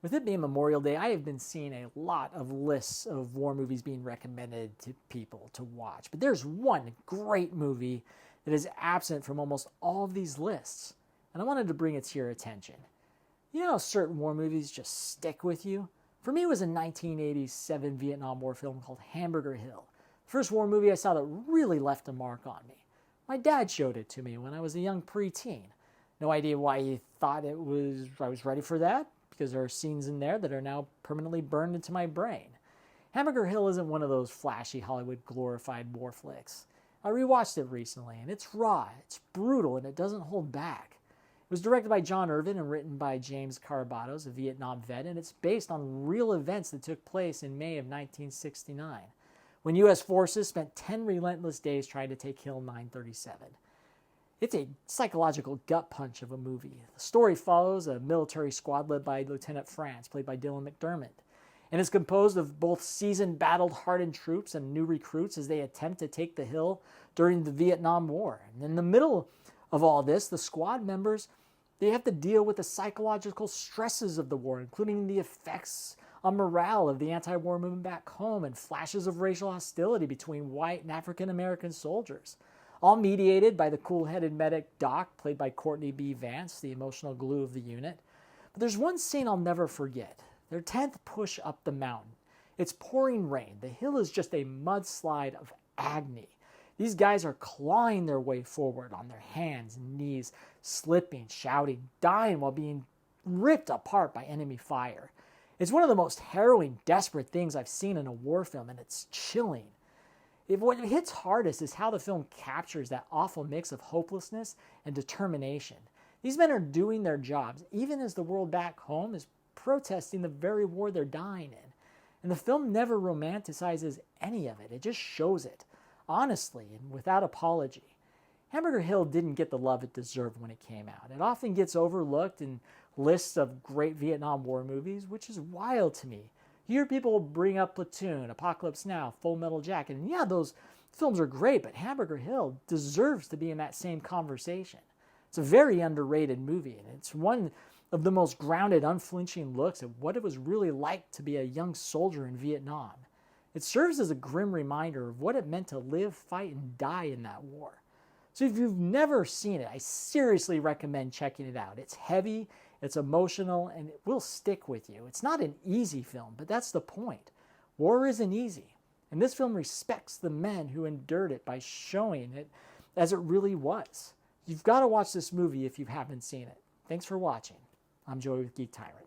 With it being Memorial Day, I have been seeing a lot of lists of war movies being recommended to people to watch. But there's one great movie that is absent from almost all of these lists, and I wanted to bring it to your attention. You know how certain war movies just stick with you? For me, it was a 1987 Vietnam War film called Hamburger Hill. The first war movie I saw that really left a mark on me. My dad showed it to me when I was a young preteen. No idea why he thought I was ready for that, because there are scenes in there that are now permanently burned into my brain. Hamburger Hill isn't one of those flashy Hollywood glorified war flicks. I rewatched it recently, and it's raw, it's brutal, and it doesn't hold back. It was directed by John Irvin and written by James Carabatos, a Vietnam vet, and it's based on real events that took place in May of 1969, when U.S. forces spent 10 relentless days trying to take Hill 937. It's a psychological gut punch of a movie. The story follows a military squad led by Lieutenant France, played by Dylan McDermott, and is composed of both seasoned, battle-hardened troops and new recruits as they attempt to take the hill during the Vietnam War. And in the middle of all this, the squad members, they have to deal with the psychological stresses of the war, including the effects on morale of the anti-war movement back home and flashes of racial hostility between white and African-American soldiers. All mediated by the cool-headed medic Doc, played by Courtney B. Vance, the emotional glue of the unit. But there's one scene I'll never forget. Their 10th push up the mountain. It's pouring rain. The hill is just a mudslide of agony. These guys are clawing their way forward on their hands and knees, slipping, shouting, dying while being ripped apart by enemy fire. It's one of the most harrowing, desperate things I've seen in a war film, and it's chilling. What hits hardest is how the film captures that awful mix of hopelessness and determination. These men are doing their jobs, even as the world back home is protesting the very war they're dying in. And the film never romanticizes any of it. It just shows it, honestly and without apology. Hamburger Hill didn't get the love it deserved when it came out. It often gets overlooked in lists of great Vietnam War movies, which is wild to me. You hear people bring up Platoon, Apocalypse Now, Full Metal Jacket, and yeah, those films are great, but Hamburger Hill deserves to be in that same conversation. It's a very underrated movie, and it's one of the most grounded, unflinching looks at what it was really like to be a young soldier in Vietnam. It serves as a grim reminder of what it meant to live, fight, and die in that war. So if you've never seen it, I seriously recommend checking it out. It's heavy, it's emotional, and it will stick with you. It's not an easy film, but that's the point. War isn't easy, and this film respects the men who endured it by showing it as it really was. You've got to watch this movie if you haven't seen it. Thanks for watching. I'm Joey with GeekTyrant.